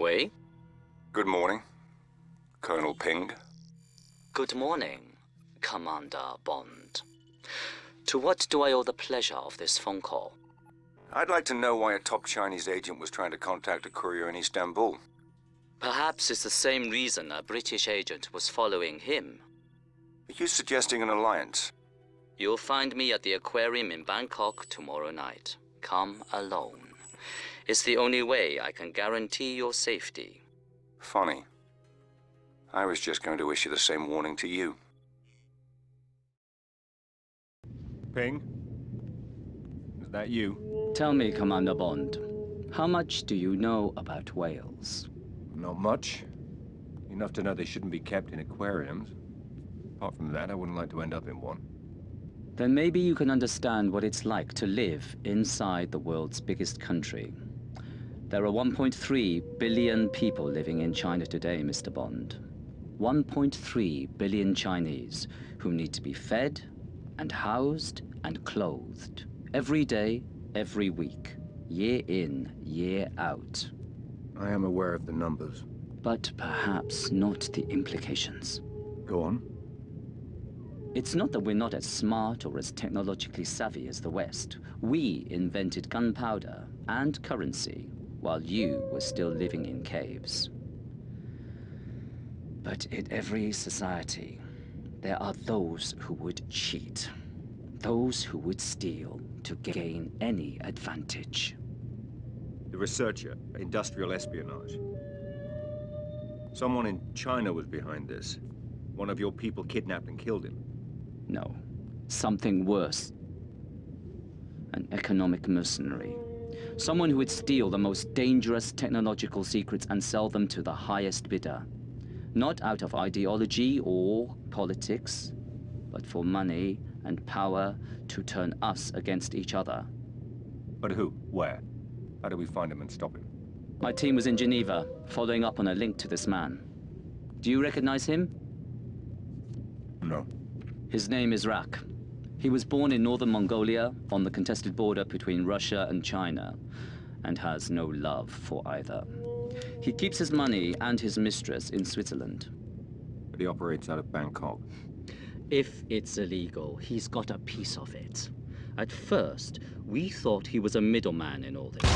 Wei? Good morning, Colonel Ping. Good morning, Commander Bond. To what do I owe the pleasure of this phone call? I'd like to know why a top Chinese agent was trying to contact a courier in Istanbul. Perhaps it's the same reason a British agent was following him. Are you suggesting an alliance? You'll find me at the aquarium in Bangkok tomorrow night. Come alone. It's the only way I can guarantee your safety. Funny. I was just going to issue the same warning to you. Ping? Is that you? Tell me, Commander Bond, how much do you know about whales? Not much. Enough to know they shouldn't be kept in aquariums. Apart from that, I wouldn't like to end up in one. Then maybe you can understand what it's like to live inside the world's biggest country. There are 1.3 billion people living in China today, Mr. Bond. 1.3 billion Chinese who need to be fed and housed and clothed every day, every week, year in, year out. I am aware of the numbers. But perhaps not the implications. Go on. It's not that we're not as smart or as technologically savvy as the West. We invented gunpowder and currency while you were still living in caves. But in every society, there are those who would cheat. Those who would steal to gain any advantage. The researcher, industrial espionage. Someone in China was behind this. One of your people kidnapped and killed him. No, something worse. An economic mercenary. Someone who would steal the most dangerous technological secrets and sell them to the highest bidder. Not out of ideology or politics, but for money and power to turn us against each other. But who? Where? How do we find him and stop him? My team was in Geneva, following up on a link to this man. Do you recognize him? No. His name is Rak. He was born in northern Mongolia, on the contested border between Russia and China, and has no love for either. He keeps his money and his mistress in Switzerland. But he operates out of Bangkok. If it's illegal, he's got a piece of it. At first, we thought he was a middleman in all this.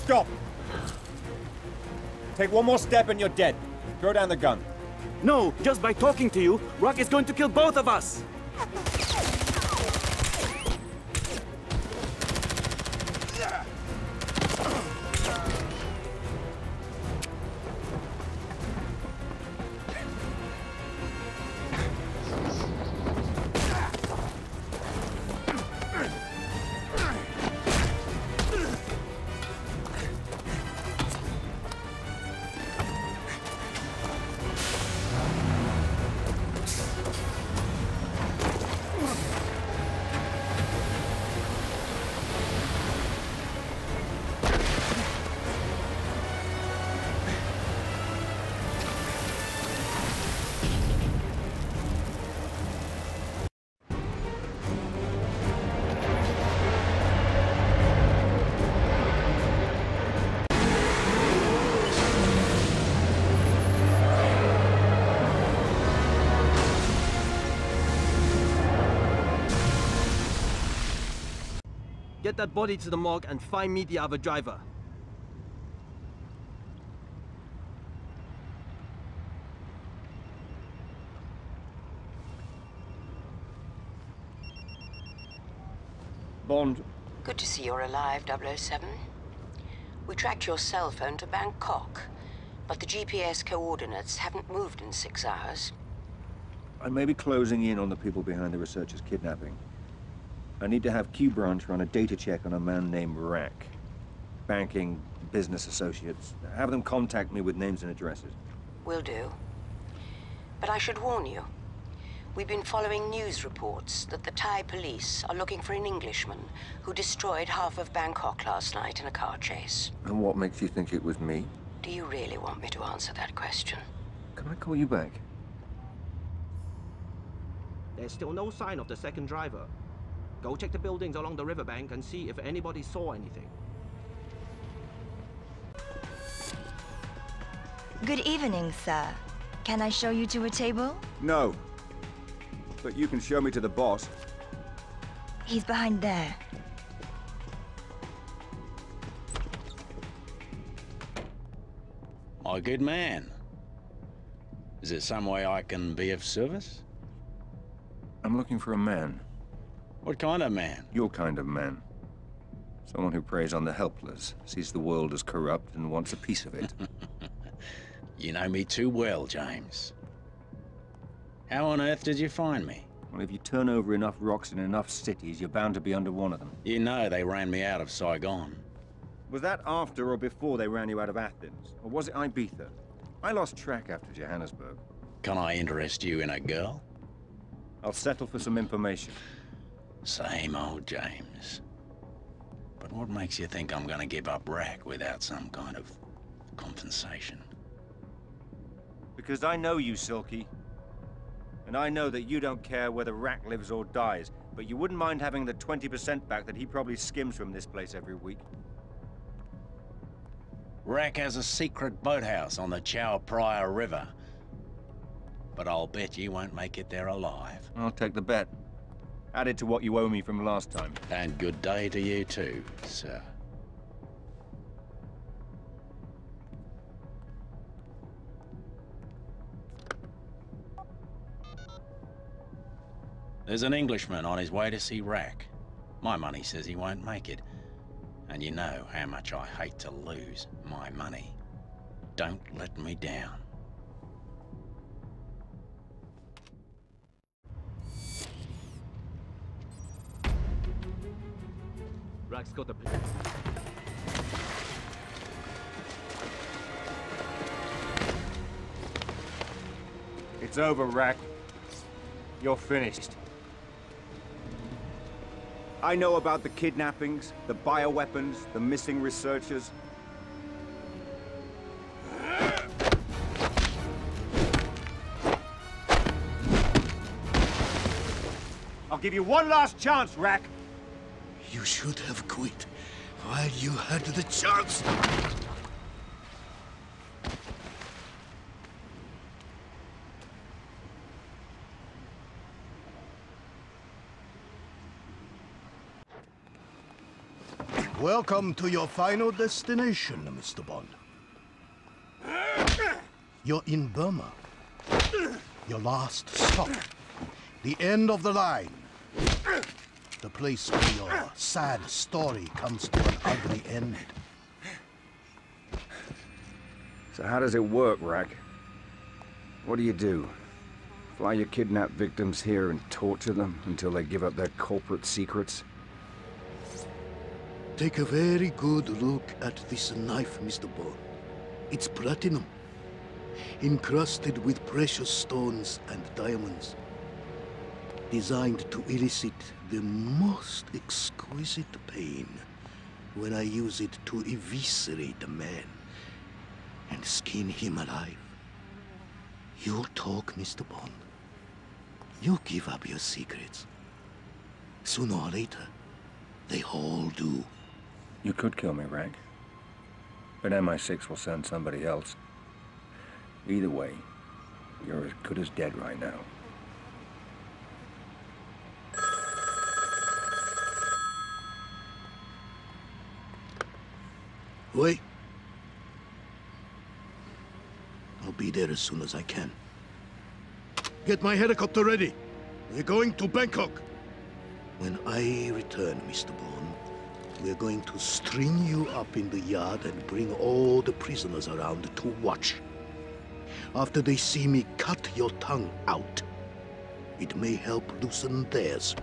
Stop! Take one more step and you're dead. Throw down the gun. No, just by talking to you, Rock is going to kill both of us! Get that body to the morgue and find me the other driver. Bond. Good to see you're alive, 007. We tracked your cell phone to Bangkok, but the GPS coordinates haven't moved in 6 hours. I may be closing in on the people behind the researcher's kidnapping. I need to have Q Branch run a data check on a man named Rak. Banking, business associates. Have them contact me with names and addresses. Will do. But I should warn you. We've been following news reports that the Thai police are looking for an Englishman who destroyed half of Bangkok last night in a car chase. And what makes you think it was me? Do you really want me to answer that question? Can I call you back? There's still no sign of the second driver. Go check the buildings along the riverbank and see if anybody saw anything. Good evening, sir. Can I show you to a table? No. But you can show me to the boss. He's behind there. My good man. Is there some way I can be of service? I'm looking for a man. What kind of man? Your kind of man. Someone who preys on the helpless, sees the world as corrupt, and wants a piece of it. You know me too well, James. How on earth did you find me? Well, if you turn over enough rocks in enough cities, you're bound to be under one of them. You know they ran me out of Saigon. Was that after or before they ran you out of Athens? Or was it Ibiza? I lost track after Johannesburg. Can I interest you in a girl? I'll settle for some information. Same old James. But what makes you think I'm gonna give up Rack without some kind of compensation? Because I know you, Silky. And I know that you don't care whether Rack lives or dies, but you wouldn't mind having the 20% back that he probably skims from this place every week. Rack has a secret boathouse on the Chao Phraya River. But I'll bet you won't make it there alive. I'll take the bet. Added to what you owe me from last time. And good day to you too, sir. There's an Englishman on his way to see Rack. My money says he won't make it. And you know how much I hate to lose my money. Don't let me down. Rack's got the... It's over, Rack. You're finished. I know about the kidnappings, the bioweapons, the missing researchers. I'll give you one last chance, Rack. You should have quit while you had the chance. Welcome to your final destination, Mr. Bond. You're in Burma. Your last stop. The end of the line. The place where your sad story comes to an ugly end. So how does it work, Rack? What do? Fly your kidnapped victims here and torture them until they give up their corporate secrets? Take a very good look at this knife, Mr. Bond. It's platinum, encrusted with precious stones and diamonds. Designed to elicit the most exquisite pain when I use it to eviscerate a man and skin him alive. You talk, Mr. Bond. You give up your secrets. Sooner or later, they all do. You could kill me, Rack. But MI6 will send somebody else. Either way, you're as good as dead right now. Wait. I'll be there as soon as I can. Get my helicopter ready. We're going to Bangkok. When I return, Mr. Bourne, we're going to string you up in the yard and bring all the prisoners around to watch. After they see me cut your tongue out, it may help loosen theirs.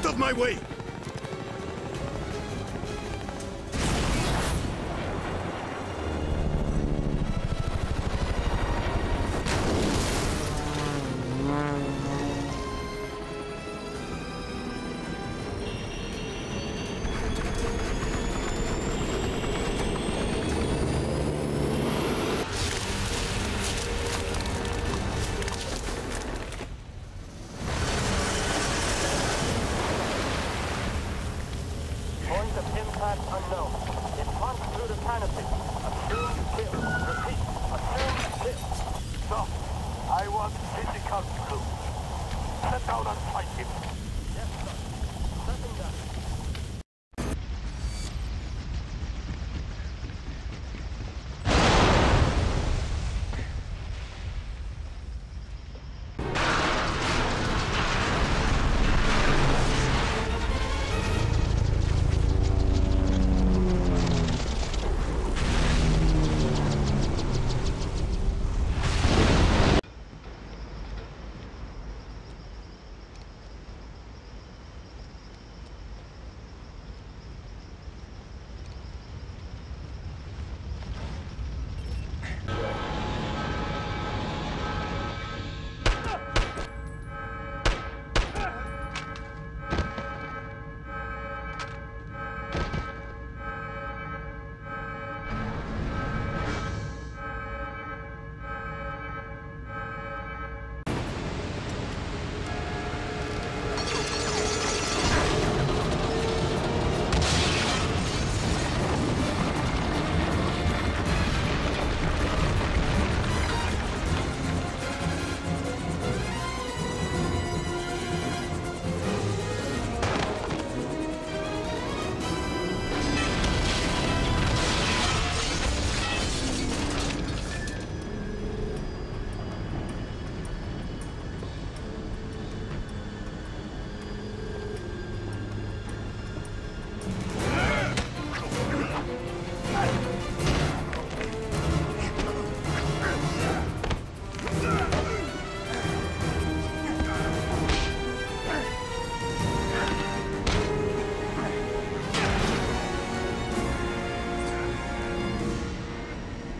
Out of my way! Unknown. It runs through the canopy. Assume kill. Repeat. Assume kill. So, I want physical proof. Sit down and fight him. Yes, sir. Nothing done.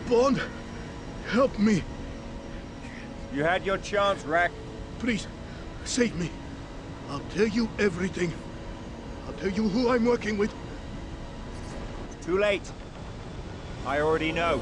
Bond, help me. You had your chance, Rack. Please, save me. I'll tell you everything. I'll tell you who I'm working with. Too late. I already know.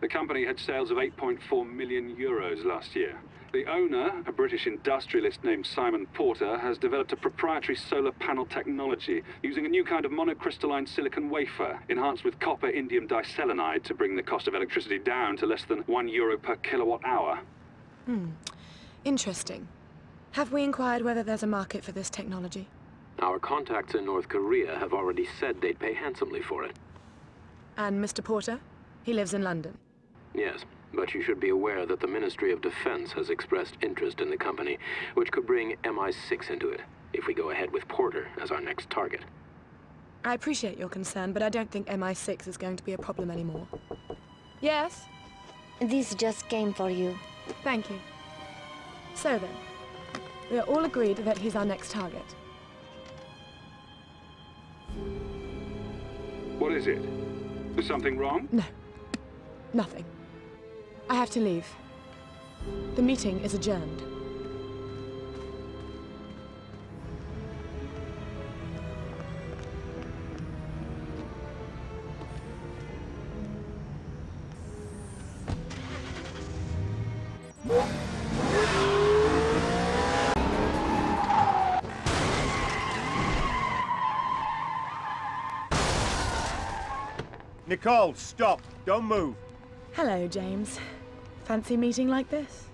The company had sales of 8.4 million euros last year. The owner, a British industrialist named Simon Porter, has developed a proprietary solar panel technology using a new kind of monocrystalline silicon wafer enhanced with copper indium diselenide to bring the cost of electricity down to less than €1 per kilowatt hour. Interesting. Have we inquired whether there's a market for this technology? Our contacts in North Korea have already said they'd pay handsomely for it. And Mr. Porter? He lives in London. Yes, but you should be aware that the Ministry of Defense has expressed interest in the company, which could bring MI6 into it, if we go ahead with Porter as our next target. I appreciate your concern, but I don't think MI6 is going to be a problem anymore. Yes? This just came for you. Thank you. So then, we are all agreed that he's our next target. What is it? Is something wrong? No. Nothing. I have to leave. The meeting is adjourned. Nicole, stop. Don't move. Hello, James. Fancy meeting like this?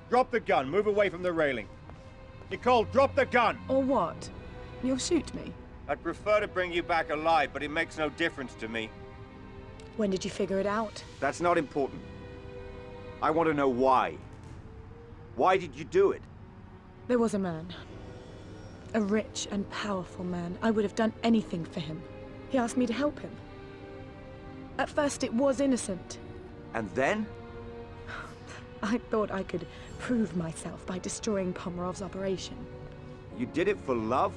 Drop the gun. Move away from the railing. Nicole, drop the gun! Or what? You'll shoot me? I'd prefer to bring you back alive, but it makes no difference to me. When did you figure it out? That's not important. I want to know why. Why did you do it? There was a man. A rich and powerful man. I would have done anything for him. He asked me to help him. At first it was innocent. And then? I thought I could prove myself by destroying Pomerov's operation. You did it for love?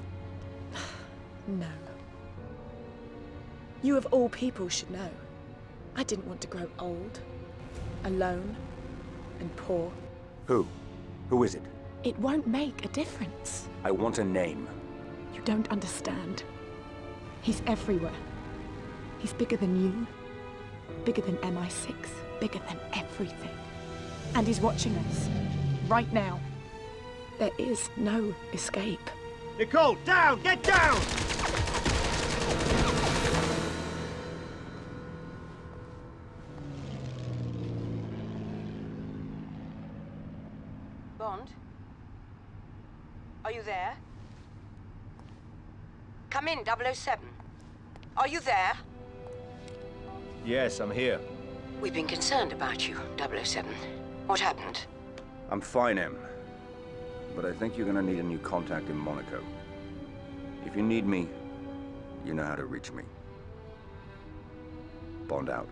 No. You of all people should know. I didn't want to grow old, alone, and poor. Who? Who is it? It won't make a difference. I want a name. You don't understand. He's everywhere. He's bigger than you, bigger than MI6, bigger than everything. And he's watching us, right now. There is no escape. Nicole, down! Get down! Bond? Are you there? Come in, 007. Are you there? Yes, I'm here. We've been concerned about you, 007. What happened? I'm fine, Em. But I think you're gonna need a new contact in Monaco. If you need me, you know how to reach me. Bond out.